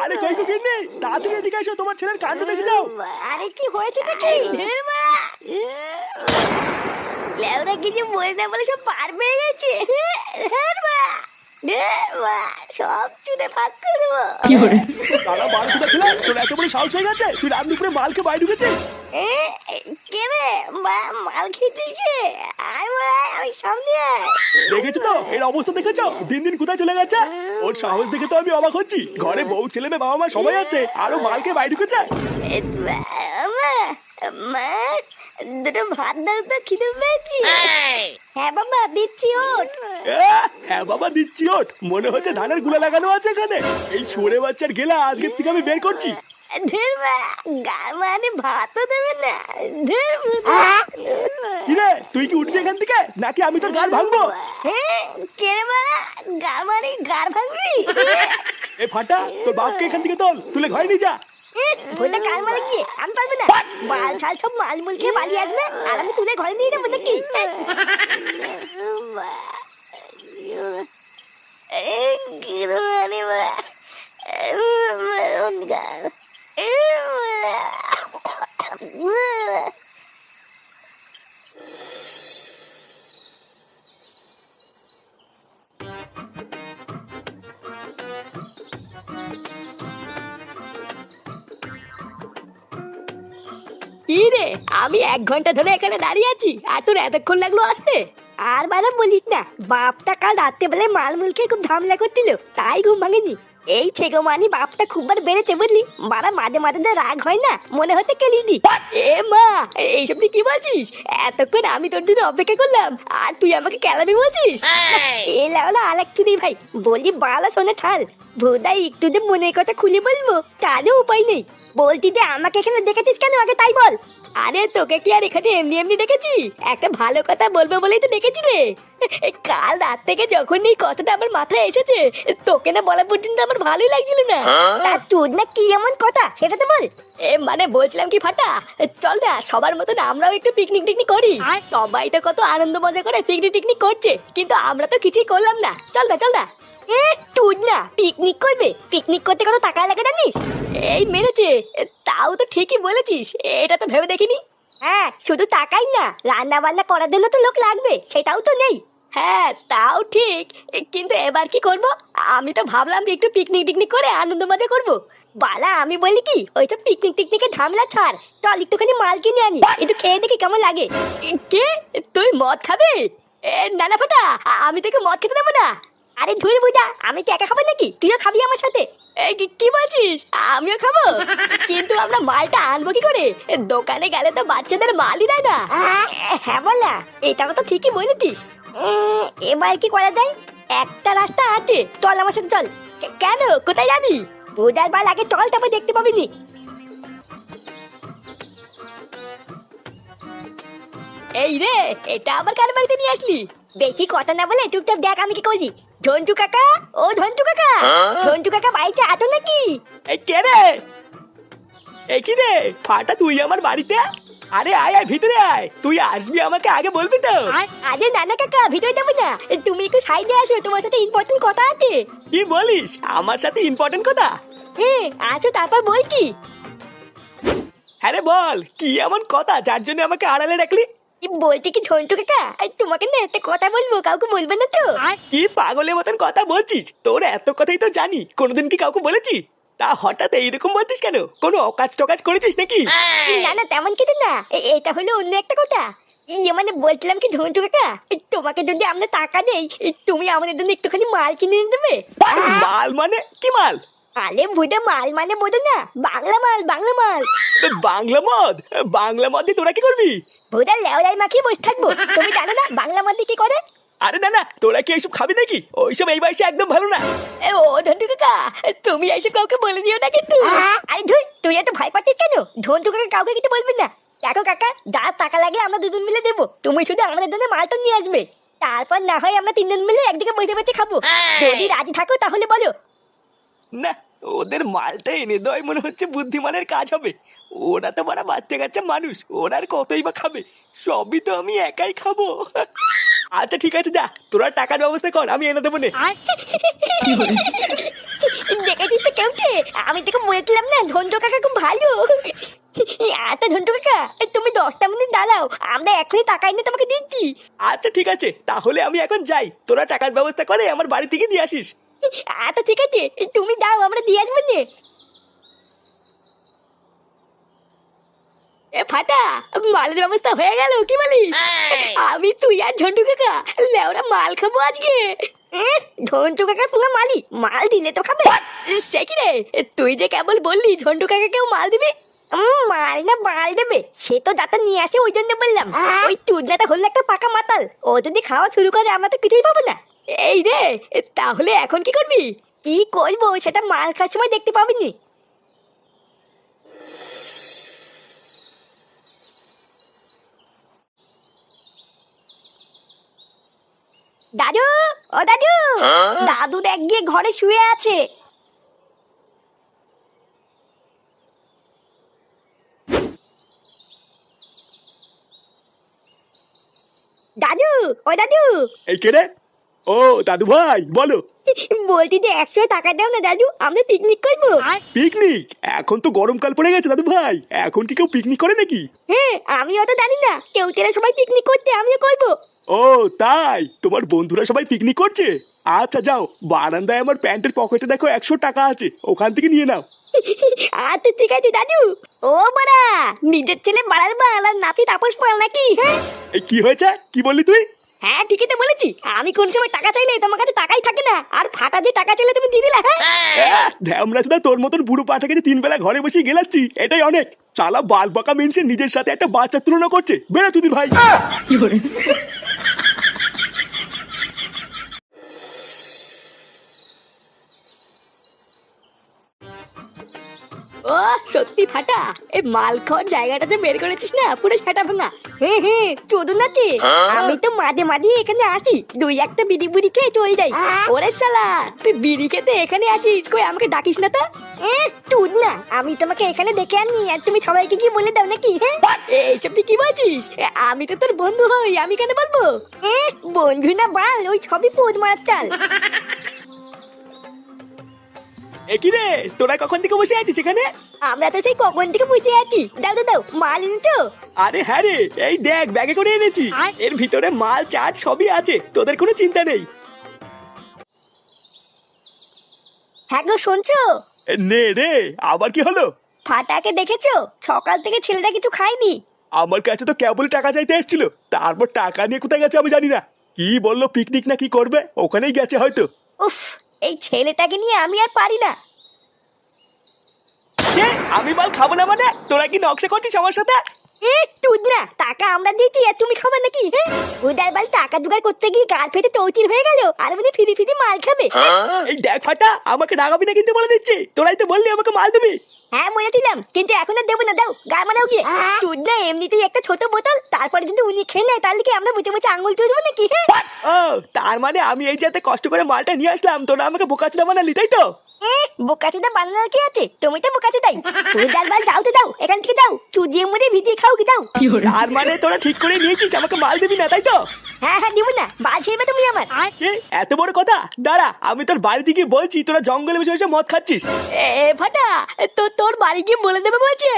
আরে কই কই গিন্নি, তাড়াতাড়ি এদিকে এসো, তোমার ছেলের কাণ্ড দেখে যাও। আরে কি হয়েছে নাকি? লেওরা কিছু বলে না বলে সব পার পেয়ে গেছে। সব চুদে ফাঁক করে দেবো। দাদা মাল কোথা ছিল তোর, এত বড় সাহস হয়ে গেছে তুই রাত দুপুরে মালকে বাইরে ঢুকেছিস? কে রে মাল খেয়েছিস কে? আয় আমি সামনে আয়। দেখেছো তো এর অবস্থা, দেখেছো দিন দিন কোথায় চলে গেছে। ওর সাহস দেখে তো আমি অবাক হচ্ছি, ঘরে বউ ছেলে মেয়ে বাবা মা সবাই আছে আরো মালকে বাইরে ঢুকেছে। মা দুটো ভাত দাও তো, খিদে পেয়েছি। হ্যাঁ বাবা দিচ্ছি, ওঠ। হ্যাঁ বাবা দিচ্ছি, ওঠ। মনে হচ্ছে ধানের গুলা লাগানো আছে এখানে। এই সরে বাচ্চার গেলা আজকের থেকে আমি বের করছি। মানে ভাতও দেবে না। কিরে তুই কি উঠবি এখান থেকে নাকি আমি তোর গাড় ভাঙবো? কে রে গাড় মানে গাড় ভাঙবি? এ ফাটা, তোর বাপকে এখান থেকে তোল, তুলে ঘরে নিয়ে যা। ভোটা কাল মালে গিয়ে আমি পারবো না। বাল ছাল সব মাল মুল খেয়ে পালিয়ে আসবে আর আমি তুলে ঘরে নিয়ে যাবো নাকি? কি রে, আমি 1 ঘন্টা ধরে এখানে দাঁড়িয়ে আছি আর তোর এতক্ষণ লাগলো আসতে? আর বারে বলিস না, বাপটা কাল রাত্রে বেলায় মালমুল খেয়ে খুব ঝামেলা করছিল, তাই ঘুম ভাঙেনি। এই ছেগো মানি বাপটা খুব বার বেড়েছে বুঝলি, মারা মাঝে মাঝে যা রাগ হয় না, মনে হতে কেলি দি। এ মা, এইসব তুই কি বলছিস? এতক্ষণ আমি তোর জন্য অপেক্ষা করলাম আর তুই আমাকে কেলাবি বলছিস? এ লাউলা আলেক তুই ভাই, বলি বালা শোনে ছাল। ভোদাই একটু যে মনের কথা খুলে বলবো তারও উপায় নেই। বলতি যে আমাকে এখানে দেখেছিস কেন, আগে তাই বল। আরে তোকে কি আর এখানে এমনি এমনি ডেকেছি? একটা ভালো কথা বলবো বলেই তো ডেকেছি রে। কাল রাত থেকে যখন এই কথাটা আমার মাথায় এসেছে, তোকে না বলা পর্যন্ত আমার ভালোই লাগছিল না। তা তোর না কি এমন কথা সেটা তো বল। মানে বলছিলাম কি ফাটা, চল না সবার মতন আমরাও একটু পিকনিক টিকনিক করি। সবাই তো কত আনন্দ মজা করে পিকনিক টিকনিক করছে, কিন্তু আমরা তো কিছুই করলাম না। চল না চল না। তুই না পিকনিক করবে? পিকনিক করতে কত টাকা লাগে জানিস? এই মেরেছে, তাও তো ঠিকই বলেছিস, এটা তো ভেবে দেখিনি। হ্যাঁ শুধু টাকাই না, রান্না বান্না করার জন্য তো লোক লাগবে, সেটাও তো নেই। হ্যাঁ তাও ঠিক, কিন্তু এবার কি করব? আমি তো ভাবলাম যে একটু পিকনিক টিকনিক করে আনন্দ মজা করব। বালা আমি বলি কি, ওইসব পিকনিক টিকনিকে ঝামেলা ছাড়, চল একটুখানি মাল কিনে আনি, একটু খেয়ে দেখি কেমন লাগে। কে, তুই মদ খাবে? না না ফাটা, আমি তোকে মদ খেতে দেবো না। আরে ধুর বুঝা, আমি কি একা খাবো নাকি? তুইও খাবি আমার সাথে? কি বলছিস? আমিও খাবো? কিন্তু আমরা মালটা আনবো কি করে? দোকানে গেলে তো বাচ্চাদের মালই দেয় না। হ্যাঁ বলা, এটাও তো ঠিকই বলেছিস। এবার কি করা যায়? একটা রাস্তা আছে, চল আমার সাথে চল। কেন, কোথায় যাবি? বুধার বাল আগে চল, তারপর দেখতে পাবি নি। এই রে, এটা আবার কার বাড়িতে নিয়ে আসলি? বেশি কথা না বলে চুপচাপ দেখ আমি কি করি। ঝন্টু কাকা, ও ঝন্টু কাকা, ঝন্টু কাকা বাড়িতে আছো নাকি? এই কে রে? এই কি রে ফাটা, তুই আমার বাড়িতে? আরে আয় আয় ভিতরে আয়, তুই আসবি আমাকে আগে বলবি তো। আরে নানা কাকা, ভিতরে যাবো না, তুমি একটু সাইডে আসো, তোমার সাথে ইম্পর্টেন্ট কথা আছে। কি বলিস, আমার সাথে ইম্পর্টেন্ট কথা? হ্যাঁ আসো, তারপর বলছি। হ্যাঁ রে বল, কি এমন কথা যার জন্য আমাকে আড়ালে রাখলি? বলছি কি ঝন্টু কাকা, তোমাকে না একটা কথা বলবো, কাউকে বলবে না তো? কি পাগলের মতন কথা বলছিস? তোর এত কথাই তো জানি, কোনোদিন কি কাউকে বলেছি? তা হঠাৎ এইরকম বলছিস কেন? কোনো অকাজ টকাজ করেছিস নাকি? না না তেমন কিছু না, এটা হলো অন্য একটা কথা। মানে বলছিলাম কি ঝন্টু কাকা, তোমাকে যদি আমরা টাকা দেই, তুমি আমাদের জন্য একটুখানি মাল কিনে এনে দেবে। মাল মানে কি মাল? আরে বুঝে মাল মানে বোঝো না, বাংলা মাল, বাংলা মাল। বাংলা মদ? বাংলা মদ দিয়ে তোরা কি করবি? ভোদার লেওলাই মাখিয়ে বসে থাকবো, তুমি জানো না বাংলা মদ দিয়ে কি করে? আরে না না, তোরা কি এইসব খাবি নাকি? ওইসব এই বয়সে একদম ভালো না। ও ঝন্টু কাকা, তুমি এইসব কাউকে বলে দিও না কিন্তু। আরে ধুই, তুই এত ভয় পাচ্ছিস কেন? ঝন্টু কাকা কাউকে কিছু বলবি না। দেখো কাকা, যা টাকা লাগে আমরা দুজন মিলে দেবো, তুমি শুধু আমাদের জন্য মালটা নিয়ে আসবে। তারপর না হয় আমরা 3 জন মিলে একদিকে বসে বসে খাবো। যদি রাজি থাকো তাহলে বলো। না, ওদের মালটা এনে দেওয়াই মনে হচ্ছে বুদ্ধিমানের কাজ হবে। ওরা তো বড় বাচ্চা কাচ্চা মানুষ, ওরা আর কতই বা খাবে? সবই তো আমি একাই খাবো। আচ্ছা ঠিক আছে, যা তোরা টাকার ব্যবস্থা কর, আমি এনে দেবো নে। দেখেছিস তো কেমতে, আমি তোকে বলেছিলাম না ঝন্টু কাকা খুব ভালো। আচ্ছা ঝন্টু কাকা, তুমি 10টা মিনিট দাঁড়াও, আমরা এখনই টাকা এনে তোমাকে দিচ্ছি। আচ্ছা ঠিক আছে, তাহলে আমি এখন যাই, তোরা টাকার ব্যবস্থা করে আমার বাড়ি থেকে দিয়ে আসিস। আচ্ছা ঠিক আছে, তুমি দাও, আমরা দিয়ে আসবো নে। এ ফাটা, মালের ব্যবস্থা হয়ে গেল, কি বলিস? আমি তুই আর ঝন্টু কাকা লেওরা মাল খাবো আজকে। ঝন্টু কাকা পুরো মালি, মাল দিলে তো খাবে। সে কি রে, তুই যে কেবল বললি ঝন্টু কাকা কেউ মাল দিবে। মাল না মাল দেবে সে তো যাতে নিয়ে আসে, ওই জন্য বললাম। ওই চুদনাটা হলো একটা পাকা মাতাল, ও যদি খাওয়া শুরু করে আমরা তো কিছুই পাবো না। এই রে, তাহলে এখন কি করবি? কি করবো সেটা মাল খাওয়ার সময় দেখতে পাবিনি। দাদু, ও দাদু, দাদু দেখ গিয়ে ঘরে শুয়ে আছে। দাদু, ও দাদু, এই কে রে? ও দাদু ভাই, বলো। বলছি যে 100 টাকা দাও না দাদু, আমরা পিকনিক করবো। পিকনিক? এখন তো গরমকাল পড়ে গেছে দাদু ভাই, এখন কি কেউ পিকনিক করে নাকি? হ্যাঁ, আমি অত জানি না, কেউ তেরা সবাই পিকনিক করতে, আমিও করবো। ও তাই, তোমার বন্ধুরা সবাই পিকনিক করছে? আচ্ছা যাও, বারান্দায় আমার প্যান্টের পকেটে দেখো 100 টাকা আছে, ওখান থেকে নিয়ে নাও। আচ্ছা ঠিক আছে দাদু। ও বাড়া, নিজের ছেলে বাড়ার বাল আর নাতি তাপস পাল নাকি? হ্যাঁ এই কি হয়েছে, কি বললি তুই? হ্যাঁ ঠিকই তো বলেছি, আমি কোন সময় টাকা চাইলে তোমার কাছে টাকাই থাকে না, আর ফাটা যে টাকা চাইলে তুমি দিয়ে দিলা। হ্যাঁ ধ্যামরা শুধু তোর মতন বুড়ো পাঠাকে যে 3 বেলা ঘরে বসে গেলাচ্ছি, এটাই অনেক। চালা বাল বাঁকা মেনসে নিজের সাথে একটা বাচ্চা তুলনা করছে, বেড়া তুই ভাই। ও সত্যি ফাটা, এই মাল খাওয়ার জায়গাটাতে বের করেছিস না, পুরো সেটা ভাঙা। হ্যাঁ হ্যাঁ, চোদন নাকি? আমি তো মাঝে মাঝে এখানে আসি, দুই একটা বিড়ি বুড়ি খেয়ে চলে যাই। ওরে শালা, তুই বিড়ি খেতে এখানে আসিস, কই আমাকে ডাকিস না তো? তুই না, আমি তোমাকে এখানে দেখে আনি আর তুমি সবাইকে কি বলে দাও নাকি? হ্যাঁ এইসব তুই কি বলছিস? আমি তো তোর বন্ধু হই, আমি কেন বলবো? বন্ধু না বাল, ওই সবই পোদ মারার চাল। একই রে, তোরা কখন থেকে বসে আছিস এখানে? আমরা তো সেই কখন থেকে বুঝতে আছি। দাও দাও দাও, মাল এনেছো? আরে হ্যাঁ রে, এই দেখ ব্যাগে করে এনেছি, এর ভিতরে মাল চাট সবই আছে, তোদের কোনো চিন্তা নেই। হ্যাঁ গো, শুনছো? নে রে, আবার কি হলো? ফাটাকে দেখেছো? সকাল থেকে ছেলেটা কিছু খায়নি। আমার কাছে তো কেবল টাকা চাইতে এসেছিল, তারপর টাকা নিয়ে কোথায় গেছে আমি জানি না। কি বললো পিকনিক না কি করবে, ওখানেই গেছে হয়তো। উফ, এই ছেলেটাকে নিয়ে আমি আর পারি না। কে? আমি মাল খাবো না মানে? তোরা কি নকশা করছিস আমার সাথে? তুই না, টাকা আমরা দিয়েছি আর তুমি খাবে নাকি? উদার বাল টাকা জোগাড় করতে গিয়ে গাল ফেটে চৌচির হয়ে গেল, আর মানে ফিরি ফিরি মাল খাবে। এই দেখ ফাটা, আমাকে রাগাবি না কিন্তু বলে দিচ্ছি, তোরাই তো বললি আমাকে মাল দিবি। হ্যাঁ বলেছিলাম, কিন্তু এখন আর দেবো না, দাও গাল মারাও গিয়ে। তুই না এমনিতেই একটা ছোট বোতল, তারপরে যদি উনি খেয়ে নেয় তাহলে কি আমরা বুঝে বুঝে আঙুল চুষবো নাকি? ও তার মানে আমি এই যে এত কষ্ট করে মালটা নিয়ে আসলাম, তোরা আমাকে বোকাচোদা বানালি তাই তো? বোকাচোদা বানানোর কি আছে? তুমি তো বোকাচোদাই। তুই যার বাল যাও তো দাও, এখান থেকে যাও, চুদিয়ে মুড়ে ভিজিয়ে খাও কি যাও। তার মানে তোরা ঠিক করে নিয়েছিস আমাকে মাল দিবি না তাই তো? হ্যাঁ হ্যাঁ, দিব না, বাল ছেড়বে তুমি আমার। কি এত বড় কথা? দাঁড়া, আমি তোর বাড়িতে গিয়ে বলছি তোরা জঙ্গলে বসে বসে মদ খাচ্ছিস। ফাটা, তো তোর বাড়ি গিয়ে বলে দেবে বলছে।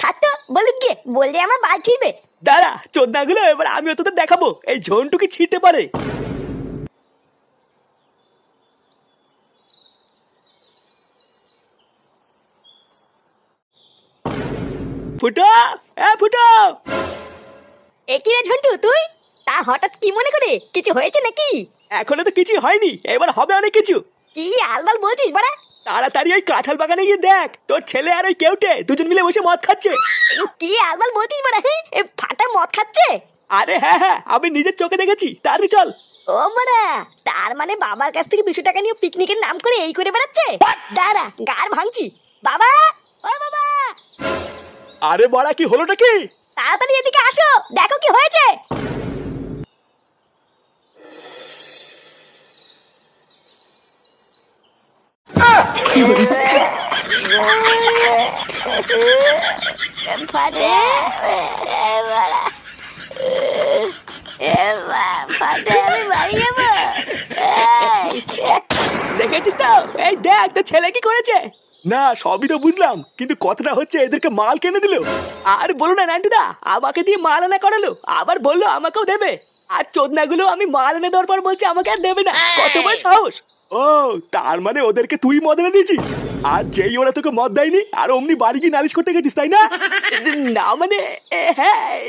থাকতো বলুক গিয়ে, বললে আমার বাল ছিড়বে। দাঁড়া চোদনাগুলো, এবার আমিও তোদের দেখাবো এই ঝন্টু কি ছিঁড়তে পারে। ফুটো, ফুটো। একই রে ঝন্টু, তুই তা হঠাৎ কি মনে করে? কিছু হয়েছে নাকি? এখনো তো কিছু হয়নি, এবার হবে অনেক কিছু। কি আলবাল বলছিস বাড়া? তাড়াতাড়ি ওই কাঁঠাল বাগানে গিয়ে দেখ, তোর ছেলে আর ওই কেউটে দুজন মিলে বসে মদ খাচ্ছে। কি আলবাল বলছিস বাড়া? ফাটা মদ খাচ্ছে? আরে হ্যাঁ হ্যাঁ, আমি নিজের চোখে দেখেছি, তাড়াতাড়ি চল। ও বাড়া, তার মানে বাবার কাছ থেকে 200 টাকা নিয়ে পিকনিকের নাম করে এই করে বেড়াচ্ছে। দাঁড়া, গাড় ভাঙছি। বাবা, ও বাবা, আরে বড়া, কি হলোটা কি? তাড়াতাড়ি এদিকে আসো, দেখো কি হয়েছে। ফাটে, ফাটে, আমি বাড়ি যাবো। দেখেছিস তো? এই দেখ তোর ছেলে কি করেছে। না সবই তো বুঝলাম, কিন্তু কথাটা হচ্ছে এদেরকে মাল কেনে দিল। আর বলো না নান্টুদা, আমাকে দিয়ে মাল আনা করালো, আবার বললো আমাকেও দেবে। আর চোদনাগুলো আমি মাল এনে দেওয়ার পর বলছে আমাকে আর দেবে না। কত বড় সাহস! ও তার মানে ওদেরকে তুই মদ এনে দিয়েছিস, আর যেই ওরা তোকে মদ দেয়নি আর অমনি বাড়ি গিয়ে নালিশ করতে গেছিস, তাই না? না মানে হ্যাঁ।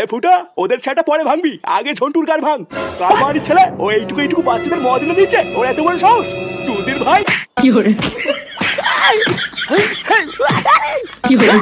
এ ফুটা, ওদের ছাটা পরে ভাঙবি, আগে ঝন্টুর কার ভাঙ। কার মানির ছেলে ও এইটুকু এইটুকু বাচ্চাদের মদ এনে দিচ্ছে, ওর এত বড় সাহস! চুদির ভাই! কি হরে? কি হরে?